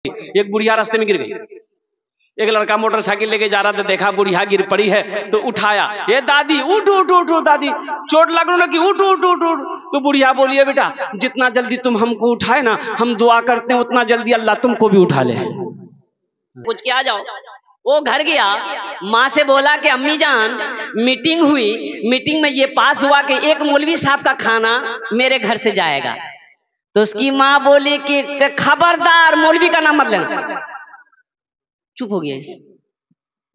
एक बुढ़िया रास्ते में गिर गई। एक लड़का मोटरसाइकिल लेके जा रहा था, देखा बुढ़िया गिर पड़ी है तो उठाया, ये दादी उठ उठ उठ उठ, दादी चोट लग रहा कि उठ उठ उठ उठ। तो बुढ़िया बोलिए बेटा जितना जल्दी तुम हमको उठाए ना, हम दुआ करते हैं उतना जल्दी अल्लाह तुमको भी उठा ले। कुछ क्या जाओ। वो घर गया, माँ से बोला कि अम्मी जान मीटिंग हुई, मीटिंग में ये पास हुआ कि एक मौलवी साहब का खाना मेरे घर से जाएगा। तो उसकी माँ बोली कि खबरदार मौलवी का नाम मत लेना। चुप हो गया।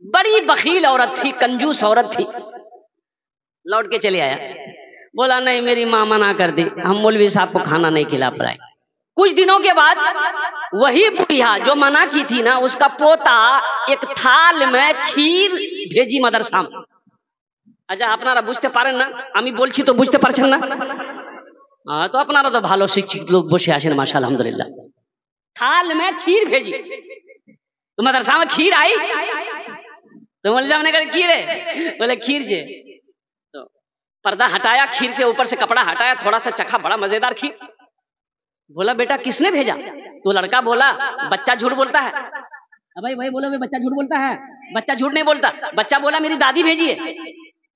बड़ी बखील औरत थी, कंजूस औरत थी। लौट के चले आया, बोला नहीं मेरी माँ मना कर दी, हम मौलवी साहब को खाना नहीं खिला पाए। कुछ दिनों के बाद वही बुढ़िया जो मना की थी ना, उसका पोता एक थाल में खीर भेजी मदरसा में। अच्छा अपनारा बुझते पारेन ना, आमी बोलছি तो बुझते पारছেন ना? हाँ तो अपनारा तो भालो शिक्षित लोग बসে আছেন माशाल्लाह अल्हम्दुलिल्लाह। थाल में खीर भेजी तो मदरसा में खीर आई तो मौलवी साहब ने कहा खीर है, बोले खीर जे। तो पर्दा हटाया, खीर से ऊपर से कपड़ा हटाया, थोड़ा सा चखा, बड़ा मजेदार खीर। बोला बेटा किसने भेजा? तो लड़का बोला बच्चा झूठ बोलता है। भाई भाई बोलो बच्चा झूठ बोलता है? बच्चा झूठ नहीं बोलता। बच्चा बोला मेरी दादी भेजी है।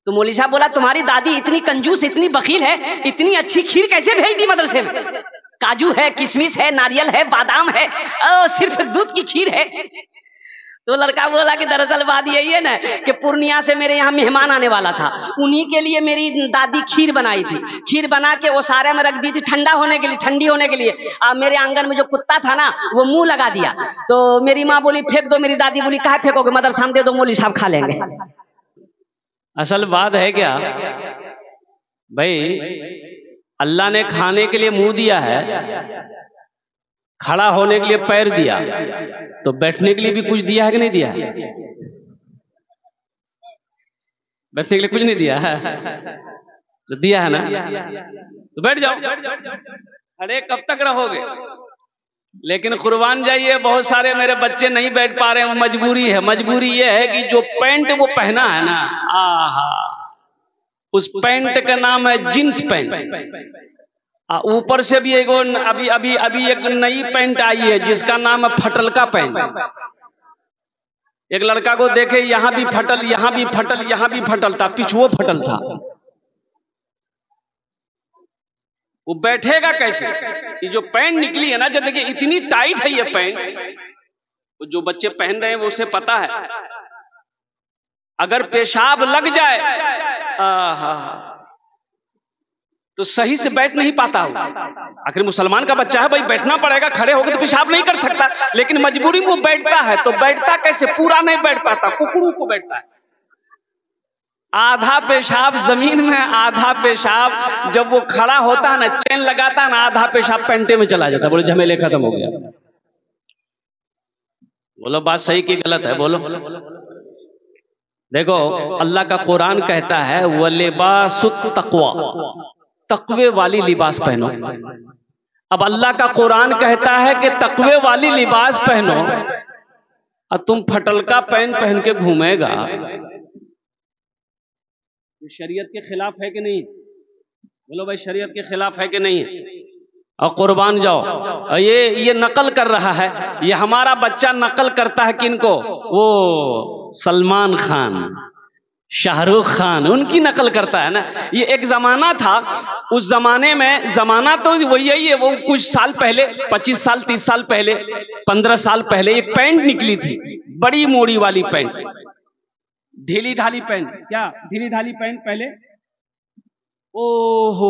तो मौलवी साहब बोला तुम्हारी दादी इतनी कंजूस इतनी बखील है, इतनी अच्छी खीर कैसे भेज दी मदरसे में? काजू है, किशमिश है, नारियल है, बादाम है, सिर्फ दूध की खीर है। तो लड़का बोला कि दरअसल बात यही है ना कि पूर्णिया से मेरे यहाँ मेहमान आने वाला था, उन्हीं के लिए मेरी दादी खीर बनाई थी। खीर बना के वो सारे में रख दी थी ठंडा होने के लिए, ठंडी होने के लिए। मेरे आंगन में जो कुत्ता था ना वो मुंह लगा दिया। तो मेरी माँ बोली फेंक दो, मेरी दादी बोली कहाँ फेंकोगे, मदरसा में दे दो, मौलवी साहब खा लेंगे। असल बात है क्या भाई, अल्लाह ने खाने के लिए मुंह दिया है, खड़ा होने के लिए पैर दिया, तो बैठने के लिए भी कुछ दिया है कि नहीं दिया है? बैठने के लिए कुछ नहीं दिया है तो दिया है ना, तो बैठ जाओ। अरे कब तक रहोगे? लेकिन कुर्बान जाइए, बहुत सारे मेरे बच्चे नहीं बैठ पा रहे हैं, मजबूरी है। मजबूरी ये है कि जो पैंट वो पहना है ना, आहा, उस पैंट का नाम है जींस पैंट। ऊपर से भी एक अभी अभी अभी एक नई पैंट आई है जिसका नाम है फटल का पैंट। एक लड़का को देखे यहां भी फटल, यहां भी फटल, यहां भी फटल था, पिछुओ फटल था। वो बैठेगा कैसे? ये जो पैंट निकली है ना, जब देखिए इतनी टाइट है ये पैंट, जो बच्चे पहन रहे हैं वो उसे पता है, अगर पेशाब लग जाए तो सही से बैठ नहीं पाता हो। आखिर मुसलमान का बच्चा है भाई, बैठना पड़ेगा, खड़े होकर तो पेशाब नहीं कर सकता, लेकिन मजबूरी में वो बैठता है। तो बैठता कैसे? पूरा नहीं बैठ पाता, कुकड़ू को बैठता है। आधा पेशाब जमीन में, आधा पेशाब जब वो खड़ा होता है ना, चैन लगाता है ना, आधा पेशाब पेंटे में चला जाता है। बोलो झमेले खत्म हो गया। बोलो बात सही कि गलत है? बोलो। देखो अल्लाह का कुरान कहता है वलिबासुत तक़वा, तक़वे वाली लिबास पहनो। अब अल्लाह का कुरान कहता है कि तक़वे वाली लिबास पहनो, और तुम फटल का पैंट पहन के घूमेगा, शरीयत के खिलाफ है कि नहीं? बोलो भाई शरीयत के खिलाफ है कि नहीं है? और कुर्बान जाओ, ये नकल कर रहा है, ये हमारा बच्चा नकल करता है किनको? वो सलमान खान, शाहरुख खान, उनकी नकल करता है ना। ये एक जमाना था, उस जमाने में, जमाना तो वही है, वो कुछ साल पहले, 25 साल 30 साल पहले, 15 साल पहले एक पैंट निकली थी, बड़ी मोड़ी वाली पैंट, ढीली ढाली पैंट। क्या ढीली ढाली पैंट पहले? ओ हो,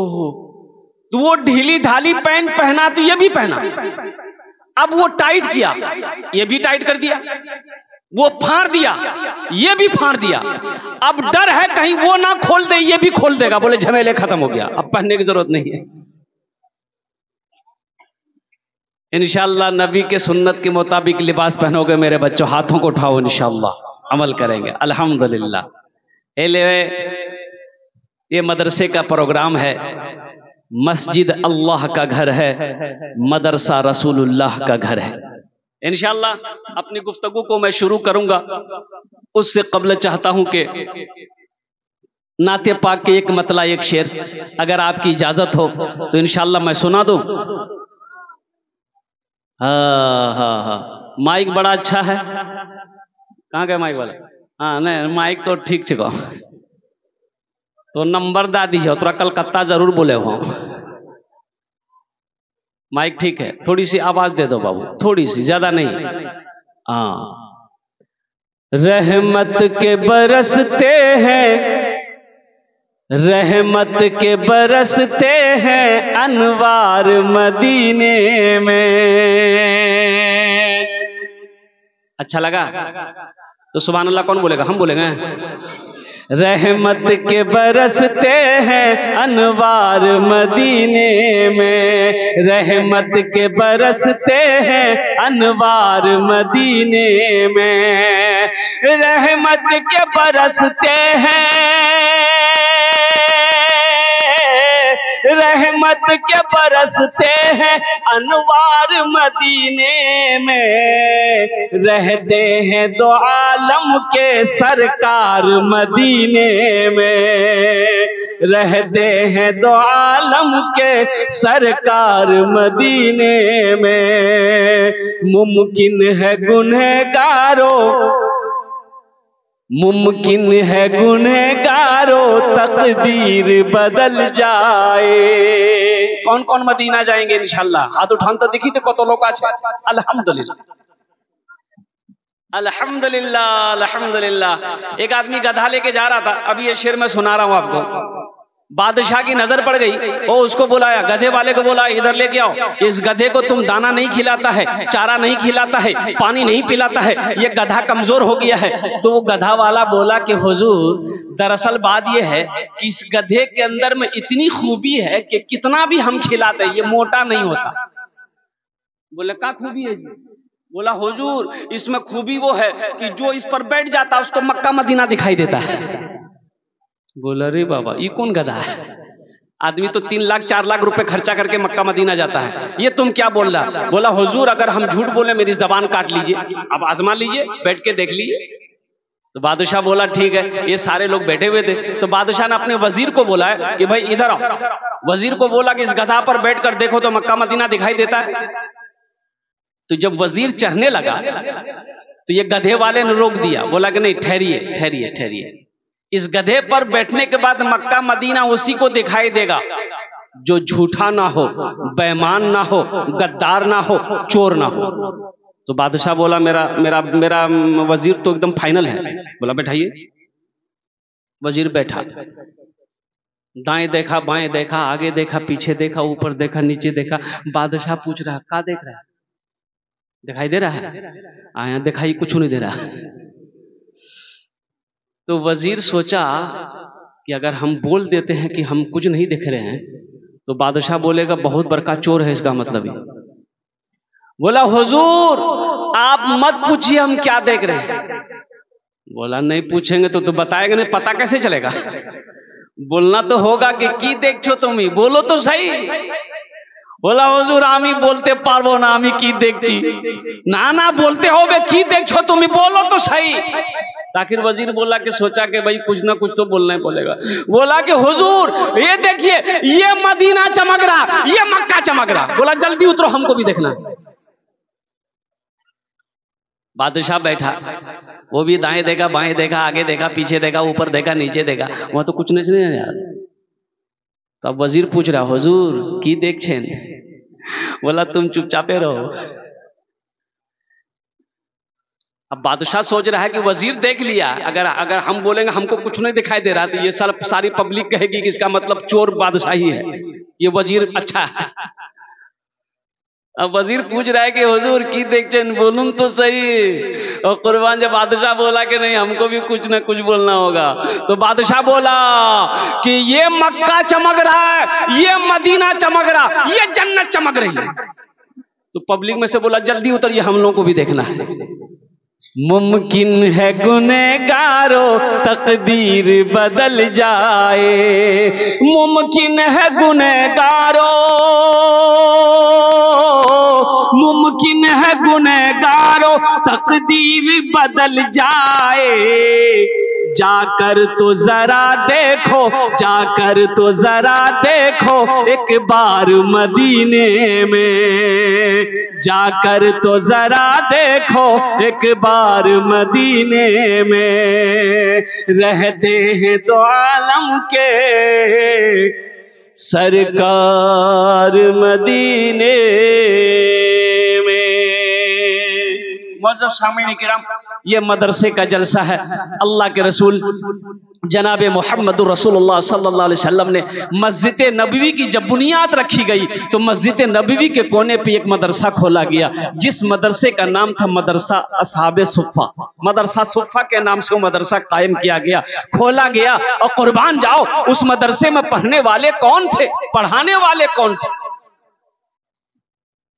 तो वो ढीली ढाली पैंट पहना तो ये भी पहना, अब वो टाइट किया, ये भी टाइट कर दिया, वो फाड़ दिया, ये भी फाड़ दिया। अब डर है कहीं वो ना खोल दे, ये भी खोल देगा। बोले झमेले खत्म हो गया, अब पहनने की जरूरत नहीं है। इंशाअल्लाह नबी के सुन्नत के मुताबिक लिबास पहनोगे मेरे बच्चों, हाथों को उठाओ, इंशाअल्लाह अमल करेंगे अल्हम्दुलिल्लाह। ये मदरसे का प्रोग्राम है, मस्जिद अल्लाह का घर है, मदरसा रसूलुल्लाह का घर है। इंशाअल्लाह अपनी गुफ्तगू को मैं शुरू करूंगा, उससे कबल चाहता हूं कि नाते पाक के एक मतला एक शेर, अगर आपकी इजाजत हो तो इंशाअल्लाह मैं सुना दूं। हाँ हाँ हाँ, माइक बड़ा अच्छा है। कहाँ गया माइक वाला? हाँ नहीं, माइक तो ठीक चुका तो नंबर दा दी है, तोरा कलकत्ता जरूर बोले हो। माइक ठीक है, थोड़ी सी आवाज दे दो बाबू, थोड़ी सी, ज्यादा नहीं। हाँ। रहमत के बरसते हैं, रहमत के बरसते हैं अनवार मदीने में। अच्छा लगा तो सुभान अल्लाह कौन बोलेगा? हम बोलेंगे। रहमत के बरसते हैं अनवार मदीने में, रहमत के बरसते हैं अनवार मदीने में, रहमत के बरसते हैं, रहमत के बरसते हैं अनवार मदीने में, रहते हैं दो आलम के सरकार मदीने में, रहते हैं दो आलम के सरकार मदीने में। मुमकिन है गुनहगारों, मुमकिन है गुनहगारों तकदीर बदल जाए। कौन कौन मदीना जाएंगे इंशाल्लाह? हाथ उठान तो दिखी तो कत लोग आछे। अल्हम्दुलिल्लाह अल्हम्दुलिल्लाह अल्हम्दुलिल्लाह। एक आदमी गधा लेके जा रहा था, अभी ये शेर मैं सुना रहा हूं आपको। बादशाह की नजर पड़ गई, वो उसको बुलाया, गधे वाले को बोला इधर लेके आओ, इस गधे को तुम दाना नहीं खिलाता है, चारा नहीं खिलाता है, पानी नहीं पिलाता है, ये गधा कमजोर हो गया है। तो वो गधा वाला बोला कि हुजूर दरअसल बात ये है कि इस गधे के अंदर में इतनी खूबी है कि कितना भी हम खिलाते हैं ये मोटा नहीं होता। बोले क्या खूबी है जी? बोला हुजूर इसमें खूबी वो है कि जो इस पर बैठ जाता है उसको मक्का मदीना दिखाई देता है। बोला रे बाबा ये कौन गधा है? आदमी तो 3 लाख 4 लाख रुपए खर्चा करके मक्का मदीना जाता है, ये तुम क्या बोल रहा? बोला हुजूर अगर हम झूठ बोले मेरी जबान काट लीजिए, अब आजमा लीजिए, बैठ के देख लीजिए। तो बादशाह बोला ठीक है। ये सारे लोग बैठे हुए थे, तो बादशाह ने अपने वजीर को बोला कि भाई इधर आओ। वजीर को बोला कि इस गधा पर बैठ कर देखो तो मक्का मदीना दिखाई देता है। तो जब वजीर चढ़ने लगा तो ये गधे वाले ने रोक दिया, बोला कि नहीं ठहरिए ठहरिए ठहरिए, इस गधे पर बैठने के बाद मक्का मदीना उसी को दिखाई देगा जो झूठा ना हो, बेईमान ना हो, गद्दार ना हो, चोर ना हो। तो बादशाह बोला मेरा मेरा मेरा वजीर तो एकदम फाइनल है। बोला बैठाइए। वजीर बैठा, दाएं देखा बाएं देखा, आगे देखा पीछे देखा, ऊपर देखा नीचे देखा। बादशाह पूछ रहा क्या देख रहा है? दिखाई दे रहा है? आया दिखाई कुछ नहीं दे रहा। तो वजीर सोचा कि अगर हम बोल देते हैं कि हम कुछ नहीं देख रहे हैं तो बादशाह बोलेगा बहुत बड़का चोर है, इसका मतलब ही। बोला हुजूर आप मत पूछिए हम क्या देख रहे हैं। बोला नहीं पूछेंगे तो बताएगा नहीं, पता कैसे चलेगा? बोलना तो होगा कि की देखो तुम ही, बोलो तो सही। बोला हुजूर आमी बोलते पारबो ना, आमी की देखची ना ना बोलते हो बे की देखो तुम ही, बोलो तो सही। आखिर वजीर बोला कि सोचा कि भाई कुछ ना कुछ तो बोलना ही बोलेगा। बोला कि हुजूर ये देखिए ये मदीना चमक रहा, ये मक्का चमक रहा। बोला जल्दी उतरो हमको भी देखना है। बादशाह बैठा, वो भी दाएं देखा बाएं देखा, आगे देखा पीछे देखा, ऊपर देखा नीचे देखा, वहां तो कुछ नहीं है यार। तो अब वजीर पूछ रहा हुजूर की देख छेन? बोला तुम चुपचापे रहो। अब बादशाह सोच रहा है कि वजीर देख लिया, अगर हम बोलेंगे हमको कुछ नहीं दिखाई दे रहा तो ये सारी पब्लिक कहेगी कि इसका मतलब चोर बादशाह ही है, ये वजीर अच्छा है। अब वजीर पूछ रहा है कि हुजूर की देखते बोलूं तो सही। और कुर्बान जब बादशाह बोला कि नहीं हमको भी कुछ ना कुछ बोलना होगा, तो बादशाह बोला कि ये मक्का चमक रहा है, ये मदीना चमक रहा, ये जन्नत चमक रही है। तो पब्लिक में से बोला जल्दी उतरिए हम लोगों को भी देखना है। मुमकिन है गुनहगारों तकदीर बदल जाए, मुमकिन है गुनहगारों, मुमकिन है गुनहगारों तकदीर बदल जाए। जाकर तो जरा देखो, जाकर तो जरा देखो एक बार मदीने में, जाकर तो जरा देखो एक बार मदीने में, रहते हैं तो आलम के सरकार मदीने में। मौजूद सामीन किराम, ये मदरसे का जलसा है। अल्लाह के रसूल जनाब मोहम्मद रसूलुल्लाह सल्लल्लाहु अलैहि वसल्लम ने मस्जिद नबवी की जब बुनियाद रखी गई तो मस्जिद नबवी के कोने पे एक मदरसा खोला गया, जिस मदरसे का नाम था मदरसा असहाबे सुफ़ा। मदरसा सुफ़ा के नाम से वो मदरसा कायम किया गया, खोला गया। और कुर्बान जाओ, उस मदरसे में पढ़ने वाले कौन थे, पढ़ाने वाले कौन थे?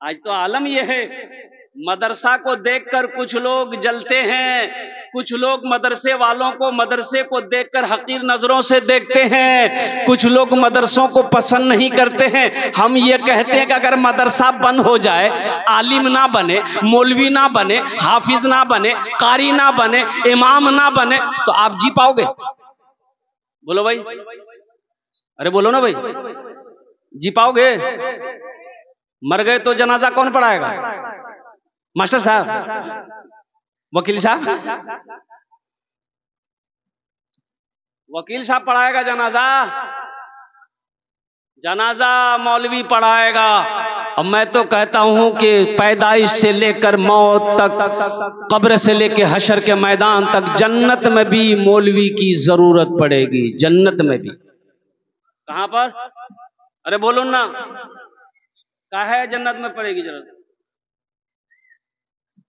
आज तो आलम यह है, मदरसा को देखकर कुछ लोग जलते हैं, कुछ लोग मदरसे वालों को, मदरसे को देखकर हकीर नजरों से देखते हैं, कुछ लोग मदरसों को पसंद नहीं करते हैं। हम ये कहते हैं कि अगर मदरसा बंद हो जाए, आलिम ना बने, मौलवी ना बने, हाफिज ना बने, कारी ना बने, इमाम ना बने, तो आप जी पाओगे? बोलो भाई, अरे बोलो ना भाई, जी पाओगे? मर गए तो जनाजा कौन पढ़ाएगा? मास्टर साहब, वकील साहब, वकील साहब पढ़ाएगा जनाजा, जनाजा मौलवी पढ़ाएगा। और मैं तो कहता हूं कि पैदाइश से लेकर मौत तक, कब्र से लेकर हशर के मैदान तक, जन्नत में भी मौलवी की जरूरत पड़ेगी, जन्नत में भी। कहां पर? अरे बोलो ना, कहा है जन्नत में पड़ेगी जरूरत?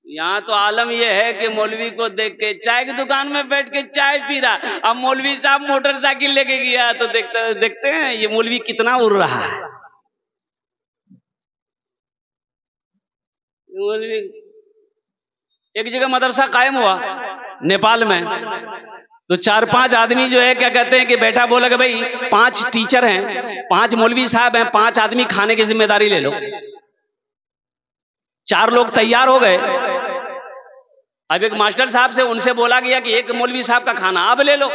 यहाँ तो आलम यह है कि मौलवी को देख के चाय की दुकान में बैठ के चाय पी रहा, अब मौलवी साहब मोटरसाइकिल लेके गया तो देखते हैं ये मौलवी कितना उड़ रहा है। मौलवी, एक जगह मदरसा कायम हुआ नेपाल में, तो 4-5 आदमी जो है क्या कहते हैं कि बैठा, बोला कि भाई 5 टीचर हैं, 5 मौलवी साहब हैं, 5 आदमी खाने की जिम्मेदारी ले लो। 4 लोग तैयार हो गए। अब एक मास्टर साहब से उनसे बोला गया कि एक मौलवी साहब का खाना आप ले लो।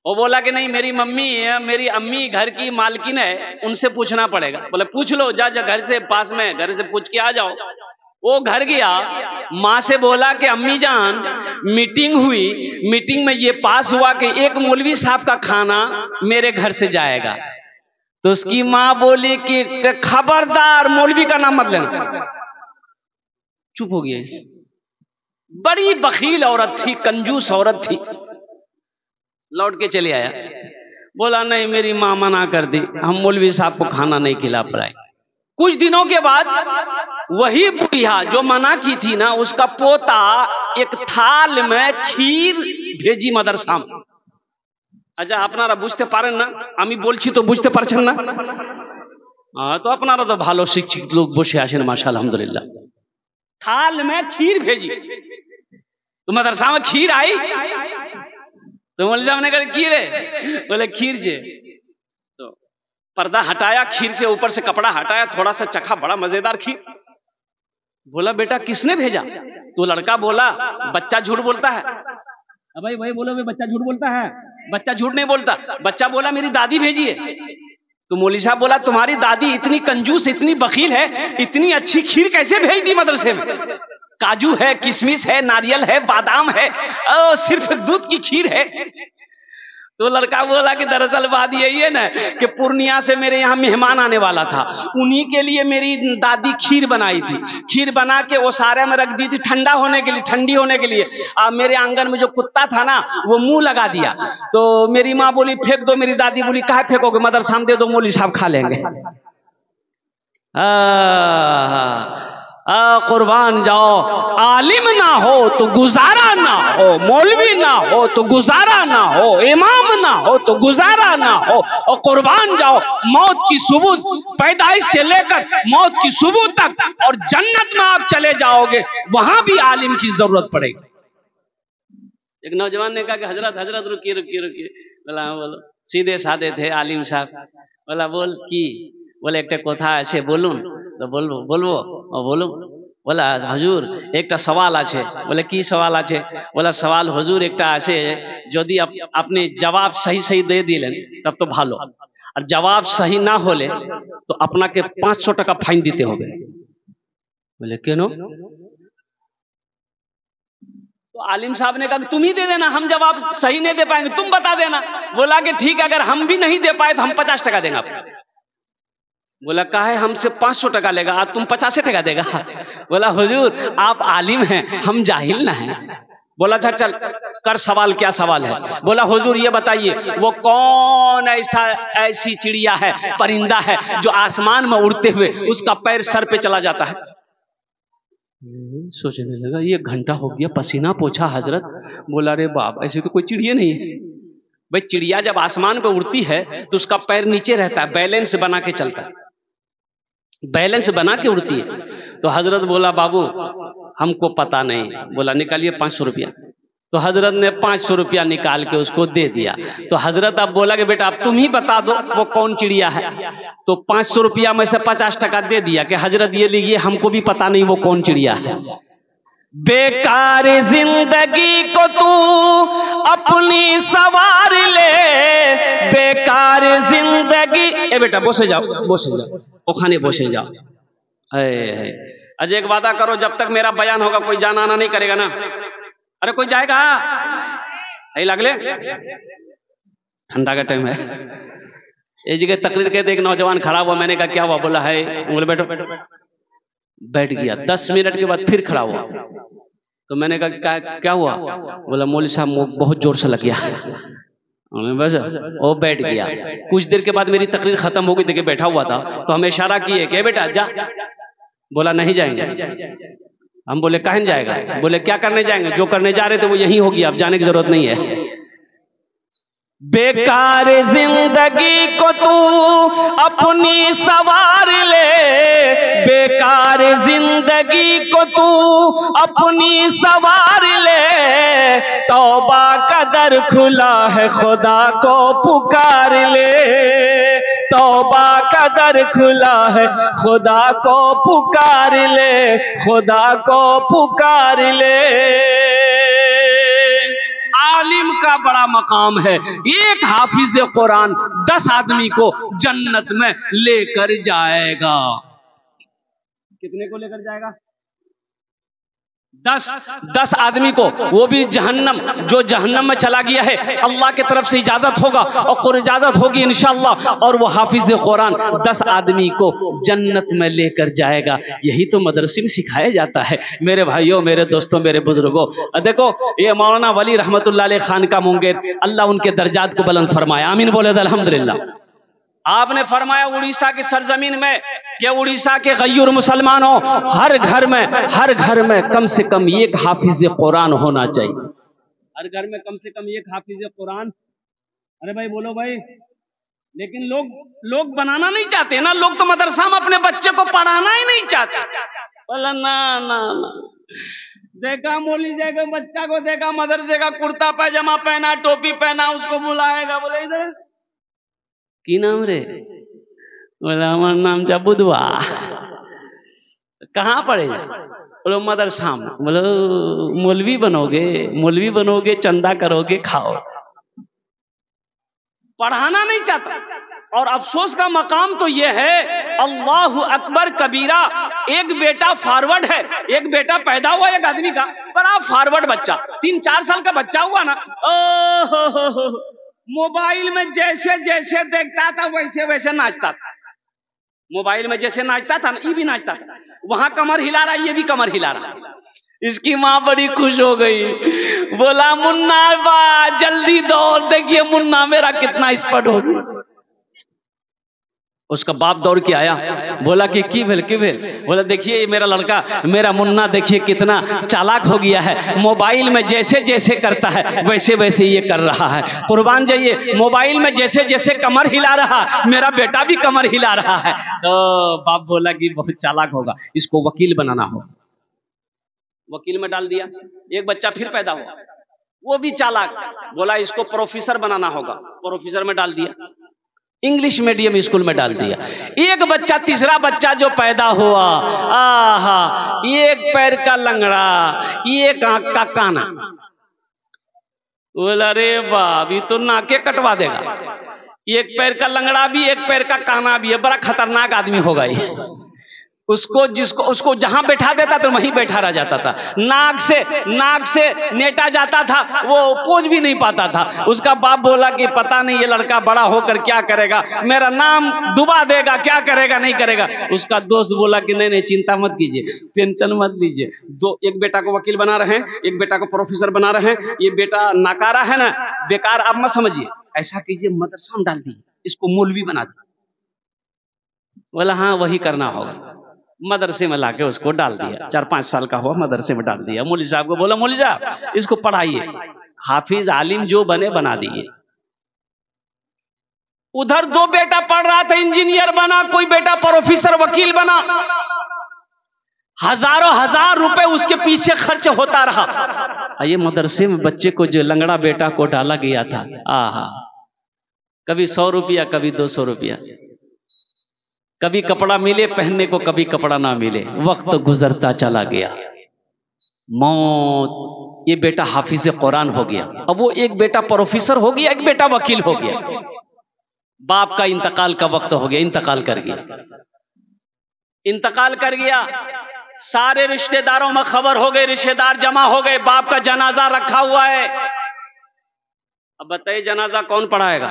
वो बोला कि नहीं, मेरी मम्मी है, मेरी अम्मी घर की मालकिन है, उनसे पूछना पड़ेगा। बोले पूछ लो, जा घर से पास में, घर से पूछ के आ जाओ। वो घर गया, माँ से बोला कि अम्मी जान मीटिंग हुई, मीटिंग में ये पास हुआ कि एक मौलवी साहब का खाना मेरे घर से जाएगा। तो उसकी माँ बोली कि खबरदार मौलवी का नाम मत लेना। चुप हो गए। बड़ी बखील औरत थी, कंजूस औरत थी। लौट के चले आया, बोला नहीं मेरी माँ मना कर दी, हम मौलवी साहब को खाना नहीं खिला पाए। कुछ दिनों के बाद वही बुढ़िया जो मना की थी ना, उसका पोता एक थाल में खीर भेजी मदरसा में। अच्छा अपनारा बुझते पारें ना, आमी बोलছি तो बुझते पारছেন ना? तो अपनारा तो भालो शिक्षित लोग বসে আছেন माशाल्लाह अल्हम्दुलिल्लाह। थाल में खीर भेजी, तो मदरसा में खीर आई, तो मौलवी साहब ने कहा खीर है, बोले खीर जे। तो पर्दा हटाया, खीर से ऊपर से कपड़ा हटाया, थोड़ा सा चखा, बड़ा मजेदार खीर। बोला बेटा किसने भेजा? तो लड़का बोला बच्चा झूठ बोलता है। भाई भाई बोलो भाई, बच्चा झूठ बोलता है? बच्चा झूठ नहीं बोलता। बच्चा बोला मेरी दादी भेजी है। तो मौलवी साहब बोला तुम्हारी दादी इतनी कंजूस, इतनी बखील है, इतनी अच्छी खीर कैसे भेज दी मदरसे में? काजू है, किशमिश है, नारियल है, बादाम है, सिर्फ दूध की खीर है। तो लड़का बोला कि दरअसल बात यही है ना कि पूर्णिया से मेरे यहाँ मेहमान आने वाला था, उन्हीं के लिए मेरी दादी खीर बनाई थी। खीर बना के वो सारे में रख दी थी ठंडा होने के लिए, ठंडी होने के लिए। मेरे आंगन में जो कुत्ता था ना, वो मुंह लगा दिया। तो मेरी माँ बोली फेंक दो, मेरी दादी बोली काहे फेंकोगे, मदरसा में दे दो, मौलवी साहब खा लेंगे। कुर्बान जाओ, आलिम ना हो तो गुजारा ना हो, मौलवी ना हो तो गुजारा ना हो, इमाम ना हो तो गुजारा ना हो। और कुर्बान जाओ, मौत की सुबह, पैदाइश से लेकर मौत की सुबह तक, और जन्नत में आप चले जाओगे, वहां भी आलिम की जरूरत पड़ेगी। एक नौजवान ने कहा कि हजरत हजरत रुकिए रुकिए रुकिए। बोला हाँ बोलो। सीधे साधे थे आलिम साहब। बोला बोल की? बोले एक कथा আছে বলুন। तो बोलो बोलो बोलो। बोला हुजूर एक सवाल आछे। बोले की सवाल आछे? बोला सवाल हुजूर एक आछे यदि अपनी जवाब सही सही दे दिलें तब तो भालो, और जवाब सही ना होले तो अपना के 500 टाका फाइन दीते होगे। बोले क्यों? तो आलिम साहब ने कहा तुम ही दे देना, हम जवाब सही नहीं दे पाएंगे, तुम बता देना। बोला कि ठीक है, अगर हम भी नहीं दे पाए तो हम 50 टाका देंगे आपको। बोला कहा है हमसे 500 टाका लेगा, आज तुम 50 टाका देगा? बोला हुजूर आप आलिम हैं, हम जाहिल ना हैं। बोला अच्छा चल कर सवाल, क्या सवाल है? बोला हुजूर ये बताइए वो कौन ऐसी चिड़िया है, परिंदा है जो आसमान में उड़ते हुए उसका पैर सर पे चला जाता है? सोचने लगा ये घंटा हो गया, पसीना पोछा हजरत। बोला अरे बाप, ऐसे तो कोई चिड़िया नहीं है। भाई चिड़िया जब आसमान पे उड़ती है तो उसका पैर नीचे रहता है, बैलेंस बना के चलता है, बैलेंस बना के उड़ती है। तो हजरत बोला बाबू हमको पता नहीं। बोला निकालिए 500 रुपया। तो हजरत ने 500 रुपया निकाल के उसको दे दिया। तो हजरत अब बोला कि बेटा अब तुम ही बता दो वो कौन चिड़िया है। तो 500 रुपया में से 50 टाका दे दिया कि हजरत ये लीजिए, हमको भी पता नहीं वो कौन चिड़िया है। बेकार जिंदगी को तू अपनी सवार ले, बेकार जिंदगी। ए बेटा बोसे जाओ, बोसे जाओ, ओखाने बोसे जाओ। अजय एक वादा करो जब तक मेरा बयान होगा कोई जाना आना नहीं करेगा ना? अरे कोई जाएगा? यही लगले ठंडा का टाइम है। एक जगह तकरीर कहते एक नौजवान खड़ा हुआ, मैंने कहा क्या हुआ? बोला है, बोले बैठो। बैठ गया, 10 मिनट के बाद फिर खड़ा हुआ। तो मैंने कहा क्या हुआ? बोला मौलवी साहब बहुत जोर से लग गया। बस वो बैठ गया। कुछ देर के बाद मेरी तकरीर खत्म हो गई, देखिए बैठा हुआ था। तो हमें इशारा किए कि बेटा जा। बोला नहीं जाएंगे। हम बोले कहाँ जाएगा? बोले क्या करने जाएंगे, जो करने जा रहे थे वो यही होगी, अब जाने की जरूरत नहीं है। बेकार जिंदगी को तू अपनी सवार ले, बेकार जिंदगी को तू अपनी सवार ले, तौबा का दर खुला है खुदा को पुकार ले, तौबा का दर खुला है खुदा को पुकार ले, खुदा को पुकार ले। आलिम का बड़ा मकाम है, एक हाफिज कुरान 10 आदमी को जन्नत में लेकर जाएगा। कितने को लेकर जाएगा? 10 आदमी को, वो भी जहन्नम, जो जहन्नम में चला गया है अल्लाह की तरफ से इजाजत होगा और इजाजत होगी इंशाअल्लाह, और वो हाफिज कुरान 10 आदमी को जन्नत में लेकर जाएगा। यही तो मदरसे में सिखाया जाता है मेरे भाइयों, मेरे दोस्तों, मेरे बुजुर्गों। देखो ये मौलाना वली रहमतुल्लाह अलैह खान का मुंगेर, अल्लाह उनके दर्जात को बुलंद फरमाया, आमीन बोले अल्हम्दुलिल्लाह। आपने फरमाया उड़ीसा की सरजमीन में, ये उड़ीसा के गयूर मुसलमानों, हर घर में कम से कम एक हाफिज कुरान होना चाहिए। हर घर में कम से कम एक हाफिज कुरान। अरे भाई बोलो भाई। लेकिन लोग बनाना नहीं चाहते ना, लोग तो मदरसा में अपने बच्चे को पढ़ाना ही नहीं चाहते। बोला ना ना ना, देखा मौली जाएगा, बच्चा को देखा मदरसे का कुर्ता पैजामा पहना, टोपी पहना, उसको बुलाएगा, बोले इधर की नाम रे? बोला हमारा नाम जा बुधवा। कहाँ पढ़ेगा? बोलो मदरसा में। बोलो मौलवी बनोगे, चंदा करोगे, खाओ। पढ़ाना नहीं चाहता। और अफसोस का मकाम तो यह है, अल्लाहु अकबर कबीरा, एक बेटा फॉरवर्ड है, एक बेटा पैदा हुआ एक आदमी का, बड़ा फॉरवर्ड बच्चा, 3-4 साल का बच्चा हुआ ना, ओहो मोबाइल में जैसे जैसे देखता था वैसे वैसे नाचता था। मोबाइल में जैसे नाचता था ना, ये भी नाचता था। वहां कमर हिला रहा, ये भी कमर हिला रहा। इसकी माँ बड़ी खुश हो गई, बोला मुन्ना बा जल्दी दौड़, देखिए मुन्ना मेरा कितना स्पीड हो गया। उसका बाप दौड़ के आया, बोला कि की भेल? बोला देखिए मेरा लड़का, मेरा मुन्ना देखिए कितना चालाक हो गया है, मोबाइल में जैसे जैसे करता है वैसे वैसे ये कर रहा है। कुर्बान जाइए, मोबाइल में जैसे जैसे कमर हिला रहा, मेरा बेटा भी कमर हिला रहा है। तो बाप बोला कि बहुत चालाक होगा, इसको वकील बनाना होगा। वकील में डाल दिया। एक बच्चा फिर पैदा हुआ, वो भी चालाक, बोला इसको प्रोफेसर बनाना होगा, प्रोफेसर में डाल दिया। इंग्लिश मीडियम स्कूल में डाल दिया। एक बच्चा, तीसरा बच्चा जो पैदा हुआ, आहा, एक पैर का लंगड़ा, एक आंख का काना। बोला अरे बाप, ये तो नाके कटवा देगा। एक पैर का लंगड़ा भी, एक पैर का काना भी है, बड़ा खतरनाक आदमी होगा ये। उसको जहां बैठा देता तो वहीं बैठा रह जाता था। नाक से नेटा जाता था, वो पोज भी नहीं पाता था। उसका बाप बोला कि पता नहीं ये लड़का बड़ा होकर क्या करेगा, मेरा नाम डुबा देगा, क्या करेगा नहीं करेगा। उसका दोस्त बोला कि नहीं चिंता मत कीजिए, टेंशन मत लीजिए। एक बेटा को वकील बना रहे हैं, एक बेटा को प्रोफेसर बना रहे हैं, ये बेटा नाकारा है ना, बेकार आप मत समझिए। ऐसा कीजिए, मदरसा में डाल दीजिए, इसको मौलवी बना दीजिए। बोला हाँ वही करना होगा। मदरसे में लाके उसको डाल दिया। 4-5 साल का हुआ, मदरसे में डाल दिया। मौलवी साहब को बोला मौलवी साहब इसको पढ़ाइए, हाफिज आलिम जो बने बना दिए। उधर 2 बेटा पढ़ रहा था, इंजीनियर बना, कोई बेटा प्रोफेसर वकील बना। हजारों हजार रुपए उसके पीछे खर्च होता रहा। ये मदरसे में बच्चे को जो लंगड़ा बेटा को डाला गया था, आहा, कभी 100 रुपया, कभी 200 रुपया, कभी कपड़ा मिले पहनने को, कभी कपड़ा ना मिले। वक्त गुजरता चला गया, मौत। ये बेटा हाफिज कुरान हो गया। अब वो एक बेटा प्रोफेसर हो गया, एक बेटा वकील हो गया। बाप का इंतकाल का वक्त हो गया, इंतकाल कर गया। सारे रिश्तेदारों में खबर हो गई, रिश्तेदार जमा हो गए, बाप का जनाजा रखा हुआ है। अब बताइए जनाजा कौन पढ़ाएगा?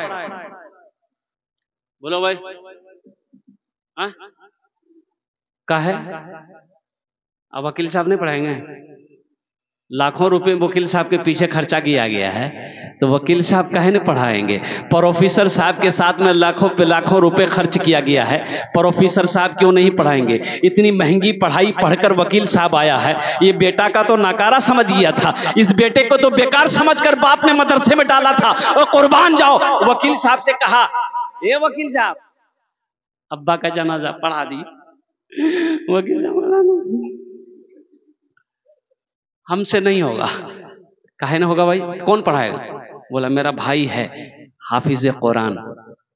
बोलो भाई, का है? अब वकील साहब नहीं पढ़ाएंगे? लाखों रुपए वकील साहब के पीछे खर्चा किया गया है, तो वकील साहब काहे नहीं पढ़ाएंगे? प्रोफेसर साहब के साथ में लाखों पे लाखों रुपए खर्च किया गया है, प्रोफेसर साहब क्यों नहीं पढ़ाएंगे? इतनी महंगी पढ़ाई पढ़कर वकील साहब आया है। ये बेटा का तो नाकारा समझ गया था, इस बेटे को तो बेकार समझकर बाप ने मदरसे में डाला था। और कुर्बान जाओ, वकील साहब से कहा, ए वकील साहब अब्बा का जनाजा पढ़ा दी। वकील साहब हमसे नहीं होगा। काहे ना होगा भाई, कौन पढ़ाएगा? बोला मेरा भाई है हाफिज कुरान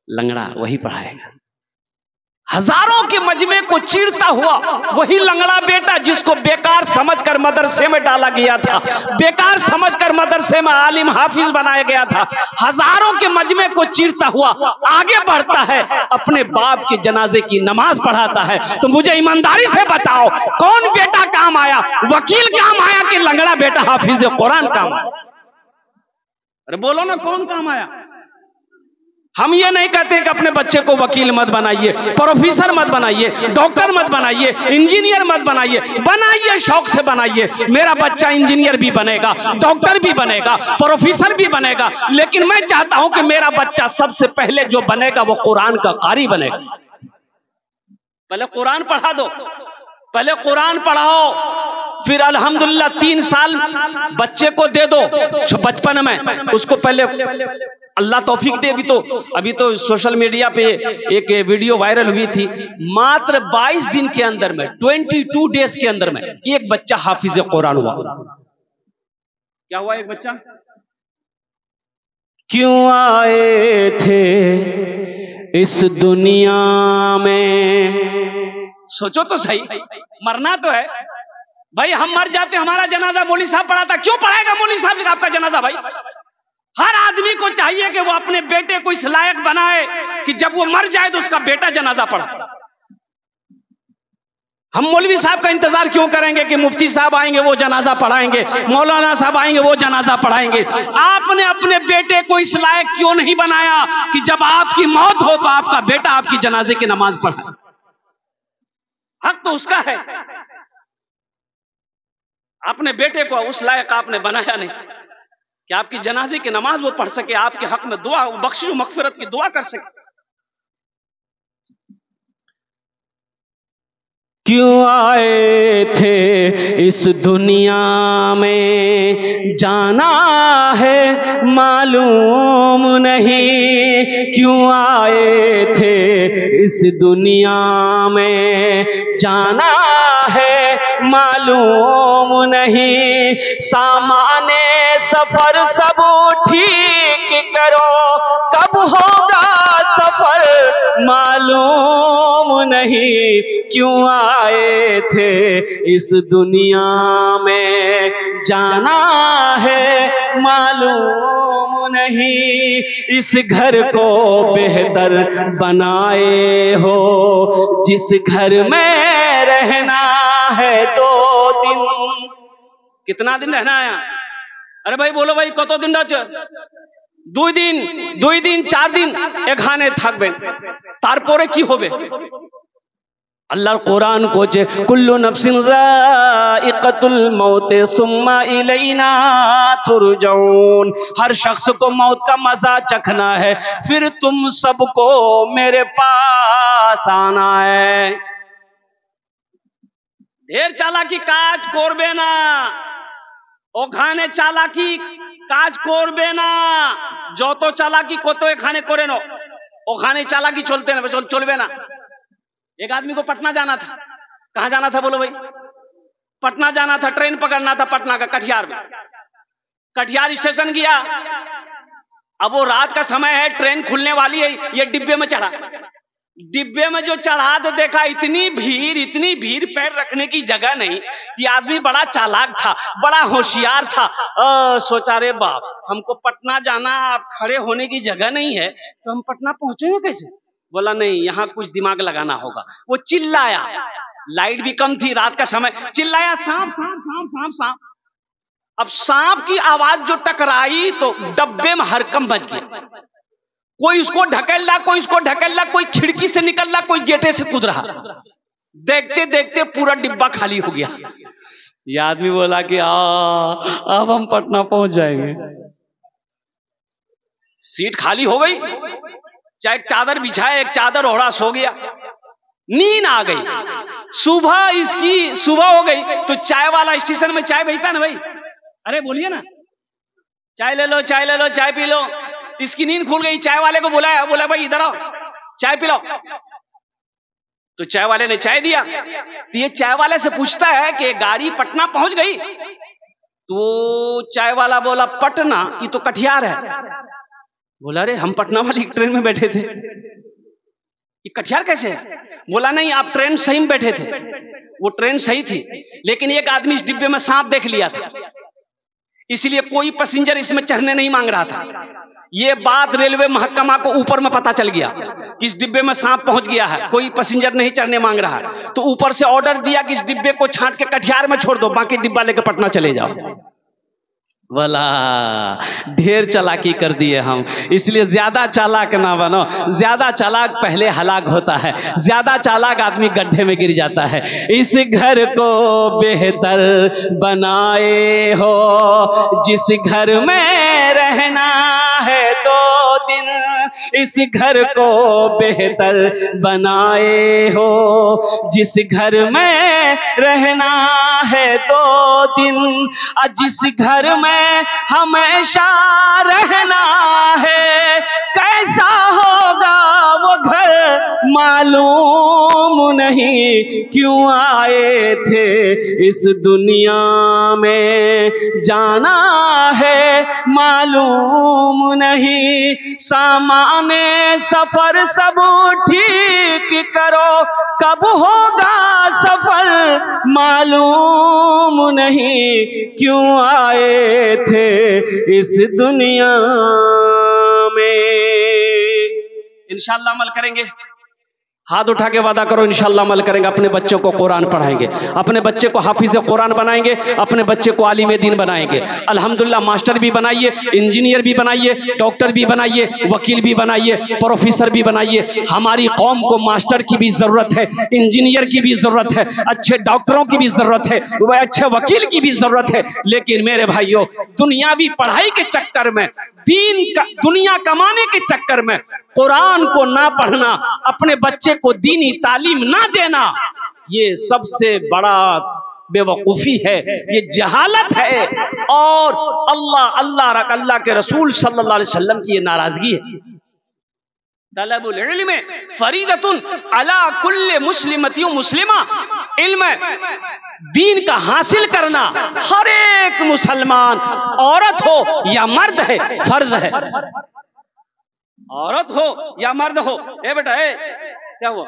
लंगड़ा, वही पढ़ाएगा। हजारों के मजमे को चीरता हुआ वही लंगड़ा बेटा जिसको बेकार समझकर मदरसे में डाला गया था, बेकार समझकर मदरसे में आलिम हाफिज बनाया गया था, हजारों के मजमे को चीरता हुआ आगे बढ़ता है, अपने बाप के जनाजे की नमाज पढ़ाता है। तो मुझे ईमानदारी से बताओ, कौन बेटा काम आया? वकील काम आया कि लंगड़ा बेटा हाफिज कुरान काम आया? अरे बोलो ना, कौन काम आया? हम ये नहीं कहते कि अपने बच्चे को वकील मत बनाइए, प्रोफेसर मत बनाइए, डॉक्टर मत बनाइए, इंजीनियर मत बनाइए। बनाइए, शौक से बनाइए। मेरा बच्चा इंजीनियर भी बनेगा, डॉक्टर भी बनेगा, प्रोफेसर भी बनेगा, लेकिन मैं चाहता हूं कि मेरा बच्चा सबसे पहले जो बनेगा वो कुरान का कारी बनेगा। पहले कुरान पढ़ा दो, पहले कुरान पढ़ाओ, फिर अल्हम्दुलिल्लाह 3 साल बच्चे को दे दो बचपन में, उसको पहले अल्लाह तौफीक दे। अभी तो सोशल मीडिया पे एक वीडियो वायरल हुई थी, मात्र 22 दिन के अंदर में, 22 डेज के अंदर में एक बच्चा हाफिज कुरान हुआ। क्या हुआ? एक बच्चा। क्यों आए थे इस दुनिया में? सोचो तो सही, मरना तो है भाई। हम मर जाते, हमारा जनाजा मौलवी साहब पढ़ाता, क्यों पढ़ाएगा मौलवी साहब आपका जनाजा? भाई हर आदमी को चाहिए कि वो अपने बेटे को इस लायक बनाए कि जब वो मर जाए तो उसका बेटा जनाजा पढ़ा। हम मौलवी साहब का इंतजार क्यों करेंगे कि मुफ्ती साहब आएंगे वो जनाजा पढ़ाएंगे, मौलाना साहब आएंगे वो जनाजा पढ़ाएंगे? आपने अपने बेटे को इस लायक क्यों नहीं बनाया कि जब आपकी मौत हो तो आपका बेटा आपकी जनाजे की नमाज पढ़ाए? हक तो उसका है। अपने बेटे को उस लायक आपने बनाया नहीं कि आपकी जनाजे की नमाज वो पढ़ सके, आपके हक में दुआ, बख्शिश मगफिरत की दुआ कर सके। क्यों आए थे इस दुनिया में, जाना है मालूम नहीं। क्यों आए थे इस दुनिया में, जाना है मालूम नहीं। सामाने सफर सब ठीक करो, कब होगा सफर मालूम नहीं क्यों आए थे इस दुनिया में, जाना है मालूम नहीं। इस घर को बेहतर बनाए हो, जिस घर में रहना है 2 दिन। कितना दिन रहना है? अरे भाई बोलो भाई, कत दिन रह? 2 दिन 4 दिन এখানে থাকবেন, তারপরে কি হবে? আল্লাহর কোরআন কোচে কুল্লু নফসিন যায়িকাতুল मौत सुम्मा इलैना तुरजाऊन। हर शख्स को मौत का मजा चखना है, फिर तुम सबको मेरे पास आना है। ढेर चालाकी काज करबे ना, ওখানে চালাকি কাজ করবে না। যত চালাকি কত এখানে করে নো, ওখানে চালাকি चलबे ना। एक आदमी को पटना जाना था। कहां जाना था बोलो भाई? पटना जाना था, ट्रेन पकड़ना था पटना का, कटिहार में। कटिहार स्टेशन गया। अब वो रात का समय है, ट्रेन खुलने वाली है, ये डिब्बे में चढ़ा। डिब्बे में जो चढ़ा तो देखा इतनी भीड़, पैर रखने की जगह नहीं। ये आदमी बड़ा चालाक था, बड़ा होशियार था। सोचा रे बाप, हमको पटना जाना, अब खड़े होने की जगह नहीं है, तो हम पटना पहुंचेंगे कैसे? बोला नहीं, यहाँ कुछ दिमाग लगाना होगा। वो चिल्लाया, लाइट भी कम थी, रात का समय, चिल्लाया सांप सांप सांप सांप सांप। अब सांप की आवाज जो टकराई तो डब्बे में हरकम बच गया। कोई उसको ढकेल रहा, कोई उसको ढकेल रहा, कोई खिड़की से निकल रहा, कोई गेटे से कूद रहा। देखते देखते पूरा डिब्बा खाली हो गया। ये आदमी बोला कि अब हम पटना पहुंच जाएंगे। सीट खाली हो गई, चाहे एक चादर बिछाए, एक चादर ओढ़ा, सो गया। नींद आ गई। सुबह हो गई तो चाय वाला स्टेशन में चाय भेजता ना भाई, अरे बोलिए ना, चाय ले लो, चाय ले लो, चाय पी लो। इसकी नींद खुल गई, चाय वाले को बुलाया, बोला भाई इधर आओ, चाय पिलाओ। तो चाय वाले ने चाय दिया। तो ये चाय वाले से पूछता है कि गाड़ी पटना पहुंच गई? तो चाय वाला बोला पटना, ये तो कटिहार है। बोला अरे हम पटना वाली ट्रेन में बैठे थे, ये कटिहार कैसे है? बोला नहीं, आप ट्रेन सही में बैठे थे, वो ट्रेन सही थी, लेकिन एक आदमी इस डिब्बे में सांप देख लिया था, इसलिए कोई पैसेंजर इसमें चढ़ने नहीं मांग रहा था। ये बात रेलवे महकमा को ऊपर में पता चल गया, इस डिब्बे में सांप पहुंच गया है, कोई पैसेंजर नहीं चढ़ने मांग रहा है। तो ऊपर से ऑर्डर दिया कि इस डिब्बे को छांट के कटिहार में छोड़ दो, बाकी डिब्बा लेकर पटना चले जाओ। बोला ढेर चालाकी कर दिए हम, इसलिए ज्यादा चालाक ना बनो। ज्यादा चालाक पहले हलाक होता है, ज्यादा चालाक आदमी गड्ढे में गिर जाता है। इस घर को बेहतर बनाए हो, जिस घर में रहना है 2 दिन। इस घर को बेहतर बनाए हो, जिस घर में रहना है 2 दिन। जिस घर में हमेशा रहना है, कैसा होगा वो घर मालूम नहीं क्यों आए थे इस दुनिया में, जाना है मालूम नहीं। सामाने सफर सब ठीक करो, कब होगा सफर मालूम नहीं क्यों आए थे इस दुनिया में। इंशाअल्लाह अमल करेंगे। हाथ उठा के वादा करो इंशाअल्लाह अमल करेंगे। अपने बच्चों को कुरान पढ़ाएंगे, अपने बच्चे को हाफिज कुरान बनाएंगे, अपने बच्चे को आलिम दीन बनाएंगे। अल्हम्दुलिल्लाह मास्टर भी बनाइए, इंजीनियर भी बनाइए, डॉक्टर भी बनाइए, वकील भी बनाइए, प्रोफेसर भी बनाइए। हमारी कौम को मास्टर की भी जरूरत है, इंजीनियर की भी जरूरत है, अच्छे डॉक्टरों की भी जरूरत है, वह अच्छे वकील की भी जरूरत है। लेकिन मेरे भाइयों, दुनियावी पढ़ाई के चक्कर में, दुनिया कमाने के चक्कर में कुरान को ना पढ़ना, अपने बच्चे को दीनी तालीम ना देना, ये सबसे बड़ा बेवकूफी है, ये जहालत है। और अल्लाह के रसूल सल्लल्लाहु अलैहि वसल्लम की ये नाराजगी है। तलबुल इल्म फरीदतुन अला कुल्ले मुस्लिमतियो मुस्लिमा। इल्म दीन का हासिल करना हर एक मुसलमान, औरत हो या मर्द है, फर्ज है। औरत हो या मर्द हो। ए बेटा, ए क्या हुआ?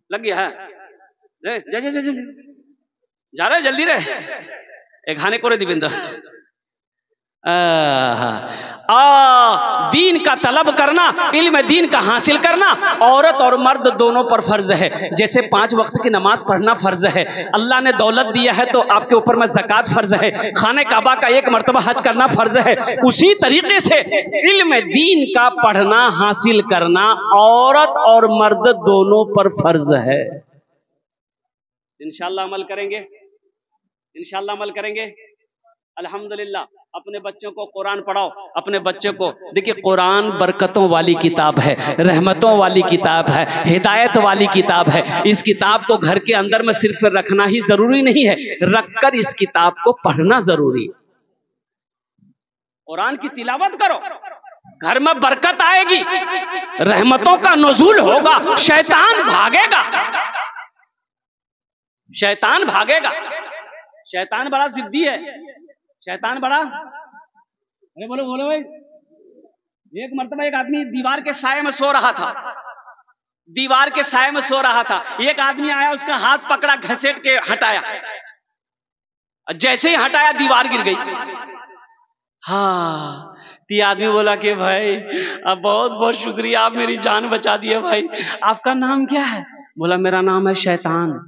लग गया है? जा जा जा जा जा रहे, जल्दी रहे। एक खाने को रे दिविंदा दीन का तलब करना, इल्म दीन का हासिल करना औरत और मर्द दोनों पर फर्ज है। जैसे 5 वक्त की नमाज पढ़ना फर्ज है, अल्लाह ने दौलत दिया है तो आपके ऊपर में ज़कात फर्ज है, खाने काबा का 1 मर्तबा हज करना फर्ज है, उसी तरीके से इल्म दीन का पढ़ना हासिल करना औरत और मर्द दोनों पर फर्ज है। इंशाअल्लाह अमल करेंगे, इंशाअल्लाह अमल करेंगे। अल्हम्दुलिल्लाह। अपने बच्चों को कुरान पढ़ाओ, अपने बच्चों को। देखिए, कुरान बरकतों वाली किताब है, रहमतों वाली किताब है, हिदायत वाली किताब है। इस किताब को घर के अंदर में सिर्फ रखना ही जरूरी नहीं है, रखकर इस किताब को पढ़ना जरूरी। कुरान की तिलावत करो, घर में बरकत आएगी, रहमतों का नुज़ूल होगा, शैतान भागेगा, शैतान भागेगा। शैतान बड़ा जिद्दी है, शैतान बड़ा। अरे बोलो बोलो भाई। एक मर्तबा एक आदमी दीवार के साए में सो रहा था, दीवार के साए में सो रहा था। एक आदमी आया, उसका हाथ पकड़ा, घसीट के हटाया। जैसे ही हटाया दीवार गिर गई। हाँ, तो आदमी बोला कि भाई अब बहुत बहुत शुक्रिया, आप मेरी जान बचा दिए भाई। आपका नाम क्या है? बोला मेरा नाम है शैतान।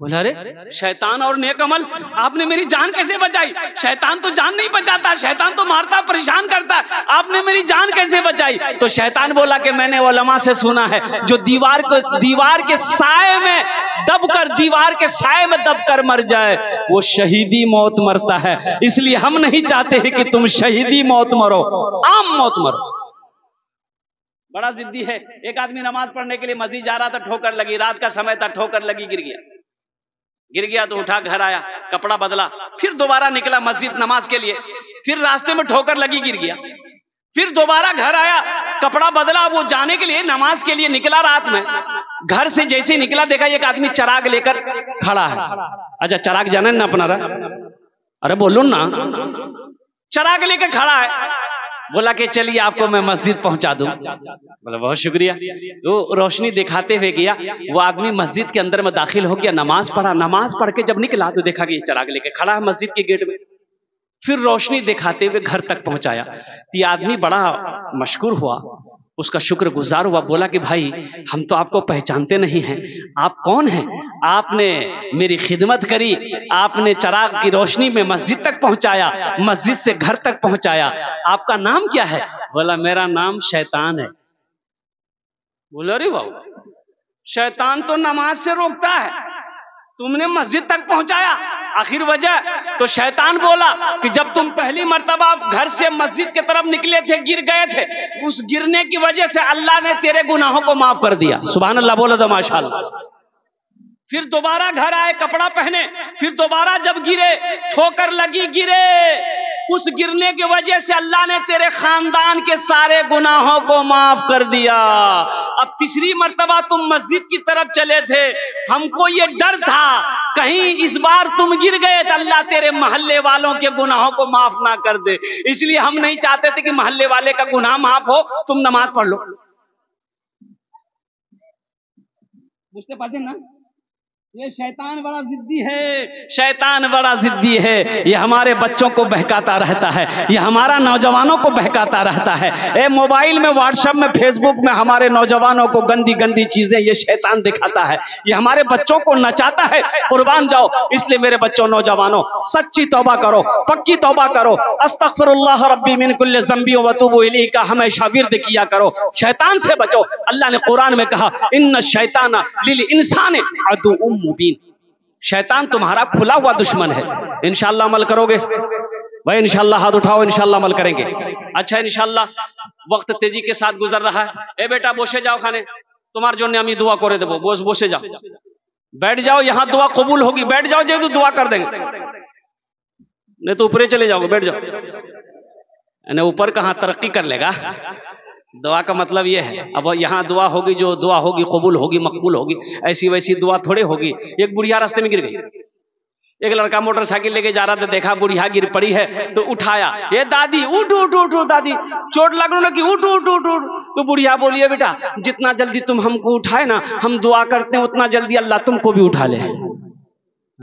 बोला अरे शैतान और नेक अमल, आपने मेरी जान कैसे बचाई? शैतान तो जान नहीं बचाता, शैतान तो मारता परेशान करता, आपने मेरी जान कैसे बचाई? तो शैतान बोला कि मैंने उलमा से सुना है, जो दीवार के साए में दबकर, दीवार के साए में दबकर मर जाए वो शहीदी मौत मरता है। इसलिए हम नहीं चाहते हैं कि तुम शहीदी मौत मरो, आम मौत मरो। बड़ा जिद्दी है। एक आदमी नमाज पढ़ने के लिए मस्जिद जा रहा था, ठोकर लगी, रात का समय था, ठोकर लगी, गिर गया। गिर गया तो उठा, घर आया, कपड़ा बदला, फिर दोबारा निकला मस्जिद नमाज के लिए, फिर रास्ते में ठोकर लगी, गिर गया, फिर दोबारा घर आया, कपड़ा बदला, वो जाने के लिए, नमाज के लिए निकला। रात में घर से जैसे निकला, देखा एक आदमी चराग लेकर खड़ा है। अच्छा, चराग जाना ना अपना रहा? अरे बोलो ना, चराग लेकर खड़ा है। बोला कि चलिए आपको मैं मस्जिद पहुंचा दूं। बोला बहुत शुक्रिया। तो रोशनी दिखाते हुए गया, वो आदमी मस्जिद के अंदर में दाखिल हो गया, नमाज पढ़ा। नमाज पढ़ के जब निकला तो देखा कि चराग लेके खड़ा है मस्जिद के गेट में। फिर रोशनी दिखाते हुए घर तक पहुंचाया। तो ये आदमी बड़ा मशकूर हुआ, उसका शुक्रगुजार हुआ। बोला कि भाई हम तो आपको पहचानते नहीं हैं, आप कौन हैं? आपने मेरी खिदमत करी, आपने चराग की रोशनी में मस्जिद तक पहुंचाया, मस्जिद से घर तक पहुंचाया। आपका नाम क्या है? बोला मेरा नाम शैतान है। बोला अरे वाह, शैतान तो नमाज से रोकता है, तुमने मस्जिद तक पहुंचाया। आखिर वजह तो शैतान बोला कि जब तुम पहली मर्तबा घर से मस्जिद की तरफ निकले थे, गिर गए थे, उस गिरने की वजह से अल्लाह ने तेरे गुनाहों को माफ कर दिया। सुभान अल्लाह बोलो तो माशाअल्लाह। फिर दोबारा घर आए, कपड़ा पहने, फिर दोबारा जब गिरे, ठोकर लगी, गिरे, उस गिरने की वजह से अल्लाह ने तेरे खानदान के सारे गुनाहों को माफ कर दिया। अब तीसरी मर्तबा तुम मस्जिद की तरफ चले थे, हमको ये डर था कहीं इस बार तुम गिर गए तो अल्लाह तेरे मोहल्ले वालों के गुनाहों को माफ ना कर दे, इसलिए हम नहीं चाहते थे कि मोहल्ले वाले का गुनाह माफ हो, तुम नमाज पढ़ लो। बुझते पाते ना, ये शैतान बड़ा जिद्दी है, शैतान बड़ा जिद्दी है। ये हमारे बच्चों को बहकाता रहता है, ये हमारा नौजवानों को बहकाता रहता है। ए मोबाइल में, व्हाट्सएप में, फेसबुक में हमारे नौजवानों को गंदी गंदी चीजें ये शैतान दिखाता है, ये हमारे बच्चों को नचाता है। कुर्बान जाओ। इसलिए मेरे बच्चों, नौजवानों, सच्ची तौबा करो, पक्की तौबा करो। अस्तगफिरुल्लाह रब्बी मिन कुल्लि ज़ंबी व अतूबु इलैहि का हमेशा विर्द किया करो। शैतान से बचो। अल्लाह ने कुरान में कहा, इन्न शैतान लिल इंसानि अदुव्वुम मुबीन। शैतान तुम्हारा खुला हुआ दुश्मन है। इंशाअल्लाह अमल करोगे भाई? इंशाअल्लाह हाथ उठाओ, इंशाअल्लाह अमल करेंगे। अच्छा, इंशाअल्लाह। वक्त तेजी के साथ गुजर रहा है। ए बेटा बोसे जाओ खाने, तुम्हारे जो अमी दुआ करे देबो, बोसे जाओ, बैठ जाओ, यहां दुआ कबूल होगी। बैठ जाओ, जो दुआ कर देंगे, नहीं तो ऊपर चले जाओगे। बैठ जाओ, ऊपर कहां तरक्की कर लेगा। दुआ का मतलब यह है, अब यहाँ दुआ होगी, जो दुआ होगी कबूल होगी, मकबूल होगी। ऐसी वैसी दुआ थोड़े होगी। एक बुढ़िया रास्ते में गिर गई, एक लड़का मोटरसाइकिल लेके जा रहा था, देखा बुढ़िया गिर पड़ी है तो उठाया, ये दादी उठ उठ उठ उठ दादी, चोट लग रहा कि उठ उठ उठ उठ। तो बुढ़िया बोलिए बेटा जितना जल्दी तुम हमको उठाए ना हम दुआ करते हैं उतना जल्दी अल्लाह तुमको भी उठा ले।